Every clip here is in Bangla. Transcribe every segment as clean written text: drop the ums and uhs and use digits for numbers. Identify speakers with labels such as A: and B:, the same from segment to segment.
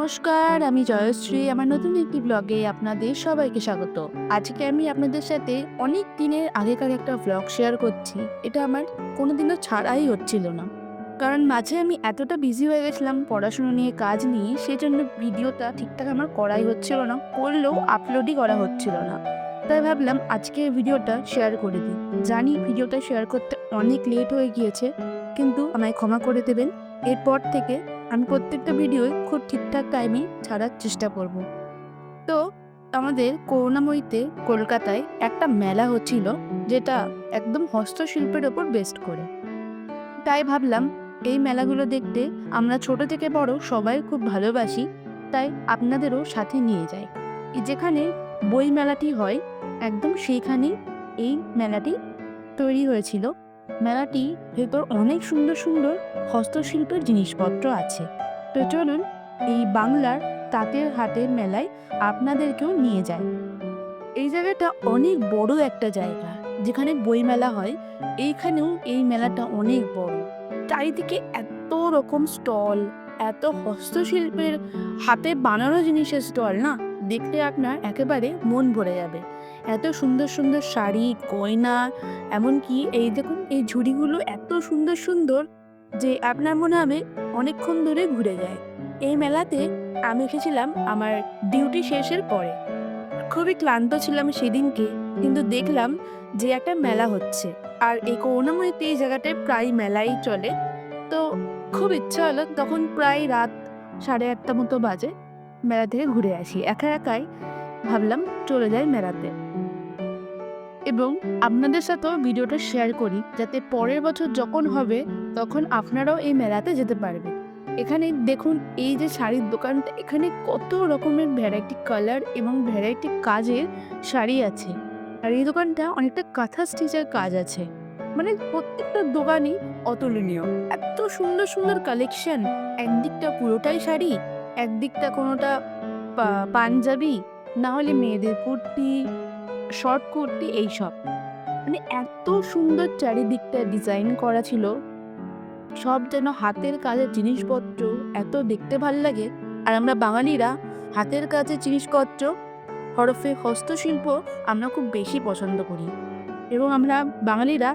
A: নমস্কার, আমি জয়শ্রী। আমার নতুন একটি ব্লগে আপনাদের সবাইকে স্বাগত। আজকে আমি আপনাদের সাথে অনেক দিনের আগেকার একটা ব্লগ শেয়ার করছি। এটা আমার কোনোদিনও ছাড়াই হচ্ছিল না। কারণ মাঝে আমি এতটা বিজি হয়ে গেছিলাম পড়াশুনো নিয়ে, কাজ নিয়ে, সেজন্য ভিডিওটা ঠিকঠাক আমার করাই হচ্ছিল না। করলেও আপলোডই করা হচ্ছিল না। তাই ভাবলাম আজকে ভিডিওটা শেয়ার করে দিই। জানি ভিডিওটা শেয়ার করতে অনেক লেট হয়ে গিয়েছে, কিন্তু আমায় ক্ষমা করে দেবেন। এরপর থেকে আমি প্রত্যেকটা ভিডিওই খুব ঠিকঠাক টাইমে ছাড়ার চেষ্টা করব। তো আমাদের করুণাময়ীতে কলকাতায় একটা মেলা হচ্ছিল, যেটা একদম হস্তশিল্পের ওপর বেস্ড করে। তাই ভাবলাম এই মেলাগুলো দেখতে আমরা ছোট থেকে বড় সবাই খুব ভালোবাসি, তাই আপনাদেরও সাথে নিয়ে যাই। যেখানে বই মেলাটি হয় একদম সেইখানেই এই মেলাটি তৈরি হয়েছিল। মেলাটি ভেতর অনেক সুন্দর সুন্দর হস্তশিল্পের জিনিসপত্র আছে। তো চলুন এই বাংলার তাঁতের হাটের মেলায় আপনাদেরকেও নিয়ে যায়। এই জায়গাটা অনেক বড় একটা জায়গা, যেখানে বই মেলা হয়। এইখানেও এই মেলাটা অনেক বড়। চারিদিকে এত রকম স্টল, এত হস্তশিল্পের হাতে বানানো জিনিসের স্টল, না দেখলে আপনার একেবারে মন ভরে যাবে। এত সুন্দর সুন্দর শাড়ি, গয়না, এমনকি এই দেখুন এই ঝুড়িগুলো এত সুন্দর সুন্দর যে আপনার মনে হবে অনেকক্ষণ ধরে ঘুরে যায়। এই মেলাতে আমি এসেছিলাম আমার ডিউটি শেষের পরে। খুবই ক্লান্ত ছিলাম সেদিনকে, কিন্তু দেখলাম যে একটা মেলা হচ্ছে। আর এই করুণাময়ীতে এই জায়গাটায় প্রায় মেলাই চলে। তো খুব ইচ্ছা হলো, তখন প্রায় রাত 8:30 মতো বাজে, মেলা থেকে ঘুরে আসি। একা একাই ভাবলাম চলে যাই মেলাতে, এবং আপনাদের সাথেও ভিডিওটা শেয়ার করি, যাতে পরের বছর যখন হবে তখন আপনারাও এই মেলাতে যেতে পারবেন। এখানে দেখুন এই যে শাড়ির দোকানটা, এখানে কত রকমের ভ্যারাইটি কালার এবং ভ্যারাইটি কাজের শাড়ি আছে। আর এই দোকানটা অনেকটা কাঁথা স্টিচের কাজ আছে। মানে প্রত্যেকটা দোকানই অতুলনীয়। এত সুন্দর সুন্দর কালেকশন। একদিকটা পুরোটাই শাড়ি, একদিকটা কোনোটা পাঞ্জাবি, না হলে মেয়েদের কুর্তি, শর্ট কুর্তি, এইসব। মানে এত সুন্দর চারিদিকটা ডিজাইন করা ছিল। সব যেন হাতের কাজের জিনিসপত্র, এত দেখতে ভাল লাগে। আর আমরা বাঙালিরা হাতের কাজের জিনিসপত্র, হরফে হস্তশিল্প আমরা খুব বেশি পছন্দ করি, এবং আমরা বাঙালিরা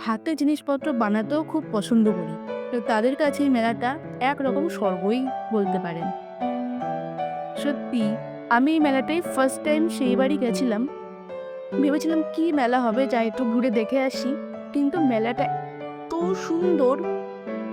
A: হাতের জিনিসপত্র বানাতেও খুব পছন্দ করি। তো তাদের কাছে এই মেলাটা একরকম স্বর্গই বলতে পারেন। সত্যি আমি এই মেলাটাই ফার্স্ট টাইম সেইবারই গেছিলাম। ভেবেছিলাম কি মেলা হবে, যাই একটু ঘুরে দেখে আসি। কিন্তু মেলাটা এত সুন্দর,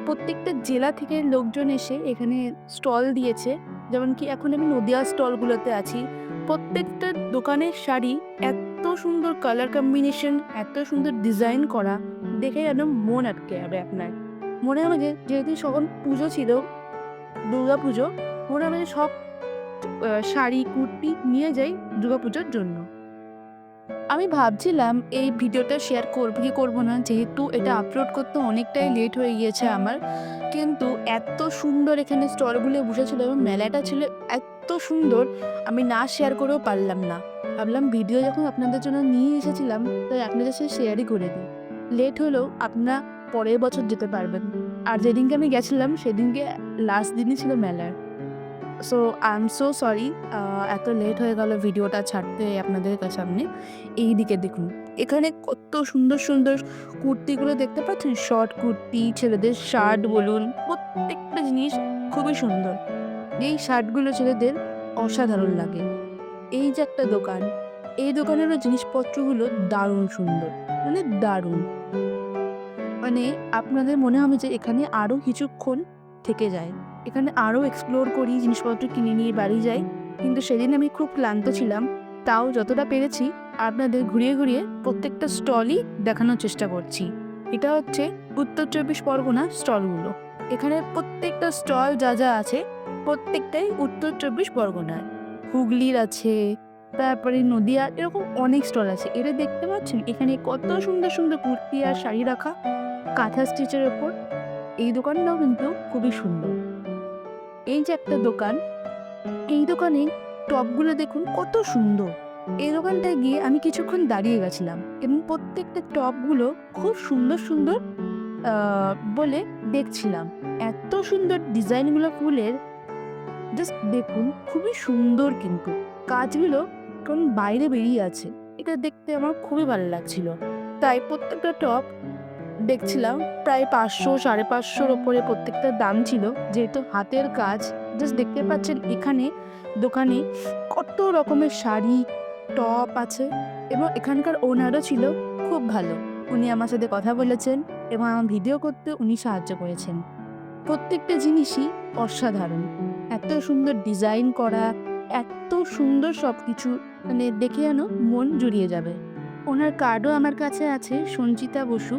A: প্রত্যেকটা জেলা থেকে লোকজন এসে এখানে স্টল দিয়েছে। যেমন কি এখন আমি নদিয়া স্টলগুলোতে আছি। প্রত্যেকটা দোকানের শাড়ি এত সুন্দর কালার কম্বিনেশন, এত সুন্দর ডিজাইন করা, দেখে যেন মন আটকে যাবে আপনার। মনে হবে যে যেহেতু সখন পুজো ছিল, দুর্গাপুজো, মনে হবে যে সব শাড়ি কুর্তি নিয়ে যাই দুর্গাপুজোর জন্য। আমি ভাবছিলাম এই ভিডিওটা শেয়ার করব কি করব না, যেহেতু এটা আপলোড করতে অনেকটাই লেট হয়ে গিয়েছে আমার। কিন্তু এত সুন্দর এখানে স্টলগুলো বসেছিল এবং মেলাটা ছিল এত সুন্দর, আমি না শেয়ার করেও পারলাম না। ভাবলাম ভিডিও যখন আপনাদের জন্য নিয়ে এসেছিলাম, তাই আপনাদের সাথে শেয়ারই করে দিই। লেট হলেও আপনারা পরের বছর যেতে পারবেন। আর যেদিনকে আমি গেছিলাম সেদিনকে লাস্ট দিনই ছিল মেলার। So I am so sorry, এত লেট হয়ে গেল ভিডিওটা ছাড়তে আপনাদের সামনে। এইদিকে দেখুন, এখানে কত সুন্দর সুন্দর কুর্তিগুলো দেখতে পাচ্ছেন। শর্ট কুর্তি, ছেলেদের শার্ট বলুন, প্রত্যেকটা জিনিস খুবই সুন্দর। এই শার্টগুলো ছেলেদের অসাধারণ লাগে। এই যে একটা দোকান, এই দোকানেরও জিনিসপত্রগুলো দারুণ সুন্দর, মানে দারুণ। মানে আপনাদের মনে হবে যে এখানে আরো কিছুক্ষণ থেকে যায়, এখানে আরো এক্সপ্লোর করি, জিনিসপত্র কিনে নিয়ে বাড়ি যাই। কিন্তু সেদিন আমি খুব ক্লান্ত ছিলাম, তাও যতটা পেরেছি আপনাদের ঘুরিয়ে ঘুরিয়ে প্রত্যেকটা স্টলই দেখানোর চেষ্টা করছি। এটা হচ্ছে উত্তর 24 পরগনা স্টলগুলো। এখানে প্রত্যেকটা স্টল যা যা আছে, প্রত্যেকটাই উত্তর 24 পরগনার। হুগলির আছে, তারপরে নদিয়া, এরকম অনেক স্টল আছে। এটা দেখতে পাচ্ছেন এখানে কত সুন্দর সুন্দর কুর্তি আর শাড়ি রাখা কাঁথা স্টিচের ওপর। এই দোকানটাও কিন্তু খুবই সুন্দর। এই যে একটা দোকান, এই দোকানে টপগুলো দেখুন কত সুন্দর। এই দোকানটায় গিয়ে আমি কিছুক্ষণ দাঁড়িয়ে গেছিলাম, এবং প্রত্যেকটা টপগুলো খুব সুন্দর সুন্দর বলে দেখছিলাম। এত সুন্দর ডিজাইনগুলো ফুলের, জাস্ট দেখুন, খুবই সুন্দর কিন্তু কাজগুলো কোন বাইরে বেরিয়ে আছে। এটা দেখতে আমার খুবই ভালো লাগছিল। তাই প্রত্যেকটা টপ দেখছিলাম প্রায় ৫০০, ৫৫০র ওপরে প্রত্যেকটার দাম ছিল। যেহেতু হাতের কাজ, জাস্ট দেখতে পাচ্ছেন এখানে দোকানে কত রকমের শাড়ি, টপ আছে এবং এখানকার ওনারও ছিল খুব ভালো। উনি আমার সাথে কথা বলেছেন এবং আমার ভিডিও করতে উনি সাহায্য করেছেন। প্রত্যেকটা জিনিসই অসাধারণ। এত সুন্দর ডিজাইন করা, এত সুন্দর সবকিছু, মানে দেখে যেন মন জুড়িয়ে যাবে। ওনার কার্ডও আমার কাছে আছে, সঞ্চিতা বসু।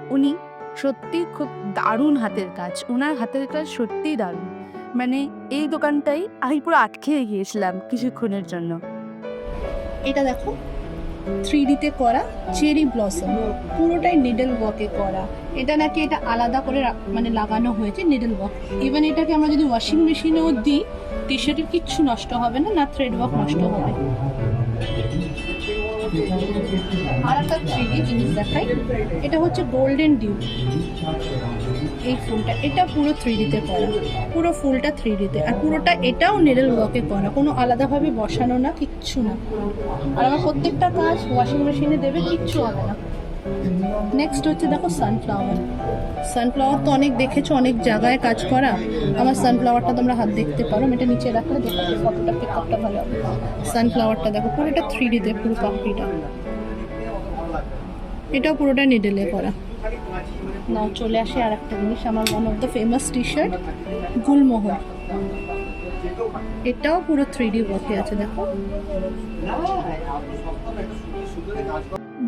A: উনি সত্যিই খুব দারুণ হাতের কাজ। উনার হাতের কাজ সত্যিই দারুণ। মানে এই দোকানটায় আমি পুরো আটকে গিয়েছিলাম কিছুক্ষণের জন্য।
B: এটা দেখো 3D তে করা চেরি ব্লসম, পুরোটাই নিডল ওয়ার্কে করা। এটা নাকি এটা আলাদা করে মানে লাগানো হয়েছে নিডল ওয়ার্ক। ইভেন এটাকে আমরা যদি ওয়াশিং মেশিনেও দিই, টি শার্টের কিচ্ছু নষ্ট হবে না, না থ্রেড ওয়ার্ক নষ্ট হবে। আর একটা 3D জিনিস দেখাই, এটা হচ্ছে গোল্ডেন ডিউ। এই ফুলটা, এটা পুরো 3D তে করা, পুরো ফুলটা 3D তে, আর পুরোটা এটাও নেডল ওয়ার্কে করা, কোনো আলাদাভাবে বসানো না, কিচ্ছু না। আর আমার প্রত্যেকটা কাজ ওয়াশিং মেশিনে দেবে, কিচ্ছু হবে না। নেক্সট হচ্ছে দেখো সানফ্লাওয়ার। সানফ্লাওয়ার তো অনেক দেখেছো অনেক জায়গায় কাজ করা। আমার সানফ্লাওয়ারটা তোমরা হাত দেখতে পারো, আমি এটা নিচে রাখলে দেখো ফটোটা পিকআপটা ভালো হবে। সানফ্লাওয়ারটা দেখো পুরোটা 3D তে, পুরো পাপড়িটা। এটাও পুরোটা নিডেলে করা। নাও চলে আসে আর একটা জিনিস, আমার one of the famous T shirt গুলমোহর। এটাও পুরো 3D ওয়ার্কে আছে দেখো।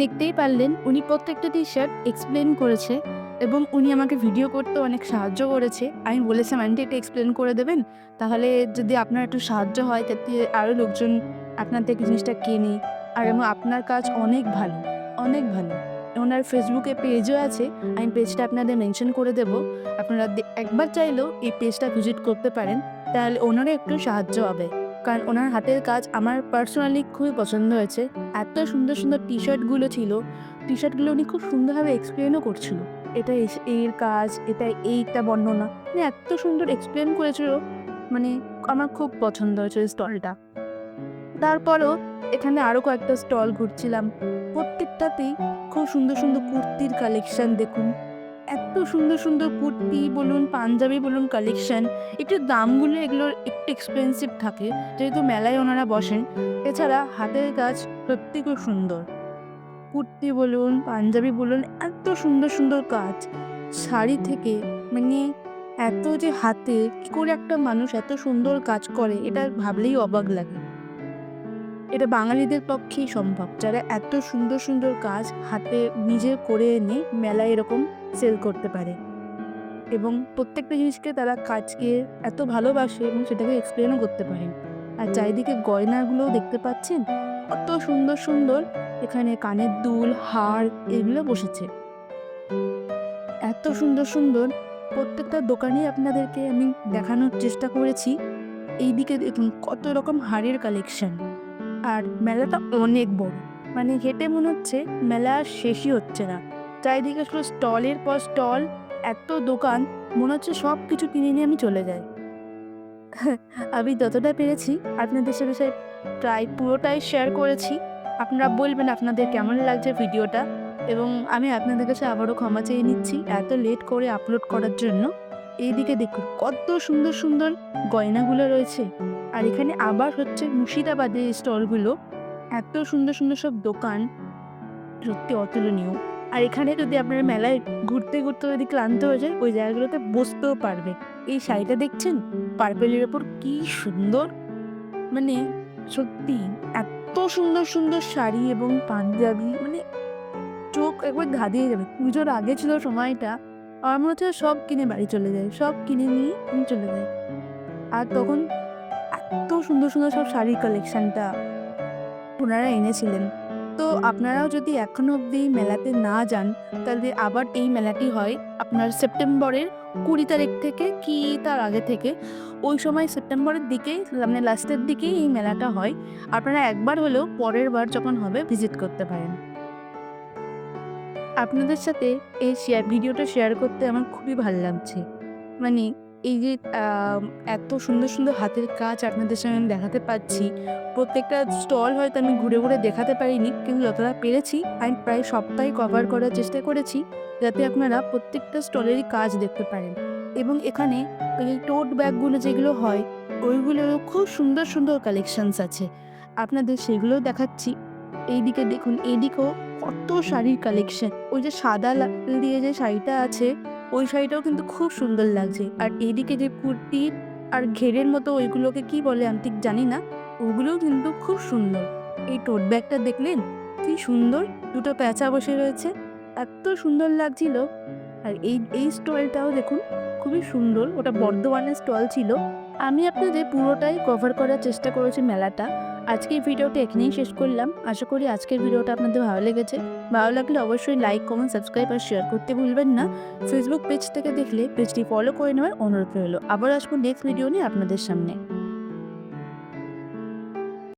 A: দেখতেই পারলেন উনি প্রত্যেকটা টি-শার্ট এক্সপ্লেন করেছে এবং উনি আমাকে ভিডিও করতে অনেক সাহায্য করেছে। আমি বলেছিলাম, "আন্টি এটা এক্সপ্লেন করে দেবেন? তাহলে যদি আপনার একটু সাহায্য হয় যাতে আরও লোকজন আপনার থেকে জিনিসটা কেনে।" আর এবং আপনার কাজ অনেক ভালো, অনেক ভালো। ওনার ফেসবুকে পেজও আছে, আমি পেজটা আপনাদের মেনশন করে দেবো। আপনারা একবার চাইলেও এই পেজটা ভিজিট করতে পারেন, তাহলে ওনারও একটু সাহায্য হবে। কারণ ওনার হাতের কাজ আমার পার্সোনালি খুবই পছন্দ হয়েছে। এত সুন্দর সুন্দর টি-শার্টগুলো ছিল। টি-শার্টগুলো উনি খুব সুন্দরভাবে এক্সপ্লেনও করছিল। এটা এর কাজ, এটা এইটা বর্ণনা। মানে এত সুন্দর এক্সপ্লেন করেছিল, মানে আমার খুব পছন্দ হয়েছে ওই স্টলটা। তারপরও এখানে আরও কয়েকটা স্টল ঘুরছিলাম। প্রত্যেকটাতেই খুব সুন্দর সুন্দর কুর্তির কালেকশন দেখুন। এত সুন্দর সুন্দর কুর্তি বলুন, পাঞ্জাবি বলুন কালেকশন। একটু দামগুলো এগুলোর একটু এক্সপেন্সিভ থাকে, যেহেতু মেলায় ওনারা বসেন। এছাড়া হাতের কাজ সত্যি খুব সুন্দর। কুর্তি বলুন, পাঞ্জাবি বলুন, এত সুন্দর সুন্দর কাজ। শাড়ি থেকে, মানে এত যে হাতে কী করে একটা মানুষ এত সুন্দর কাজ করে, এটা ভাবলেই অবাক লাগে। এটা বাঙালিদের পক্ষেই সম্ভব, যারা এত সুন্দর সুন্দর কাজ হাতে নিজে করে এনে মেলায় এরকম সেল করতে পারে এবং প্রত্যেকটা জিনিসকে তারা কাজকে এত ভালোবাসে এবং সেটাকে এক্সপ্লেনও করতে পারে। আর চারিদিকে গয়নাগুলোও দেখতে পাচ্ছেন, কত সুন্দর সুন্দর এখানে কানের দুল, হার এগুলো বসেছে। এত সুন্দর সুন্দর প্রত্যেকটা দোকানেই আপনাদেরকে আমি দেখানোর চেষ্টা করেছি। এইদিকে দেখুন কত রকম হারের কালেকশন। আর মেলাটা অনেক বড়, মানে হেঁটে মনে হচ্ছে মেলা আর শেষই হচ্ছে না। চারিদিকে শুধু স্টলের পর স্টল, এত দোকান, মনে হচ্ছে সব কিছু কিনে নিয়ে আমি চলে যাই। আমি যতটা পেরেছি আপনাদের সাথে প্রায় পুরোটাই শেয়ার করেছি। আপনারা বলবেন আপনাদের কেমন লাগছে ভিডিওটা এবং আমি আপনাদের কাছে আবারও ক্ষমা চেয়ে নিচ্ছি এত লেট করে আপলোড করার জন্য। এইদিকে দেখুন কত সুন্দর সুন্দর গয়নাগুলো রয়েছে। আর এখানে আবার হচ্ছে মুর্শিদাবাদের স্টলগুলো, এত সুন্দর সুন্দর সব দোকান, সত্যি অতুলনীয়। আর এখানে যদি আপনারা মেলায় ঘুরতে ঘুরতে যদি ক্লান্ত হয়ে যায়, ওই জায়গাগুলোতে বসতেও পারবে। এই শাড়িটা দেখছেন পার্পেলের ওপর, কি সুন্দর! মানে সত্যি এত সুন্দর সুন্দর শাড়ি এবং পাঞ্জাবি, মানে চোখ একবার ধাঁধিয়ে যাবে। পুজোর আগে ছিল সময়টা, আমার মনে হচ্ছে সব কিনে বাড়ি চলে যায়, সব কিনে নিয়ে আমি চলে যাই। আর তখন এত সুন্দর সুন্দর সব শাড়ির কালেকশনটা ওনারা এনেছিলেন। তো আপনারাও যদি এখনো অবধি মেলাতে না যান, তাহলে আবার এই মেলাটি হয় আপনার সেপ্টেম্বরের 20 তারিখ থেকে কি তার আগে থেকে। ওই সময় সেপ্টেম্বরের দিকেই, মানে লাস্টের দিকেই এই মেলাটা হয়। আপনারা একবার হলেও পরের বার যখন হবে ভিজিট করতে পারেন। আপনাদের সাথে এই ভিডিওটা শেয়ার করতে আমার খুবই ভালো লাগছে। মানে এই যে এত সুন্দর সুন্দর হাতের কাজ আপনাদের সামনে আমি দেখাতে পাচ্ছি। প্রত্যেকটা স্টল হয়তো আমি ঘুরে ঘুরে দেখাতে পারিনি, কিন্তু যতটা পেরেছি আমি প্রায় সবটাই কভার করার চেষ্টা করেছি, যাতে আপনারা প্রত্যেকটা স্টলেরই কাজ দেখতে পারেন। এবং এখানে এই টোট ব্যাগগুলো যেগুলো হয়, ওইগুলোরও খুব সুন্দর সুন্দর কালেকশনস আছে। আপনাদের সেগুলোও দেখাচ্ছি। এইদিকে দেখুন, এইদিকেও কত শাড়ির কালেকশন। ওই যে সাদা লাল দিয়ে যে শাড়িটা আছে, ওই শাড়িটাও কিন্তু খুব সুন্দর লাগছে। আর এইদিকে যে কুর্তি আর ঘেরের মতো ওইগুলোকে কি বলে আমি ঠিক জানি না, ওগুলোও কিন্তু খুব সুন্দর। এই টোট ব্যাগটা দেখলেন কি সুন্দর, দুটো প্যাঁচা বসে রয়েছে, এত সুন্দর লাগছিল। আর এই এই স্টলটাও দেখুন, খুবই সুন্দর। ওটা বর্ধমানের স্টল ছিল। আমি আপনাদের পুরোটাই কভার করার চেষ্টা করেছি মেলাটা। আজকের ভিডিওটা এখানেই শেষ করলাম। আশা করি আজকের ভিডিওটা আপনাদের ভালো লেগেছে। ভালো লাগলে অবশ্যই লাইক, কমেন্ট, সাবস্ক্রাইব আর শেয়ার করতে ভুলবেন না। ফেসবুক পেজ থেকে দেখলে পেজটি ফলো করে নেওয়ার অনুরোধ রইল। আবার আসবো নেক্সট ভিডিও নিয়ে আপনাদের সামনে।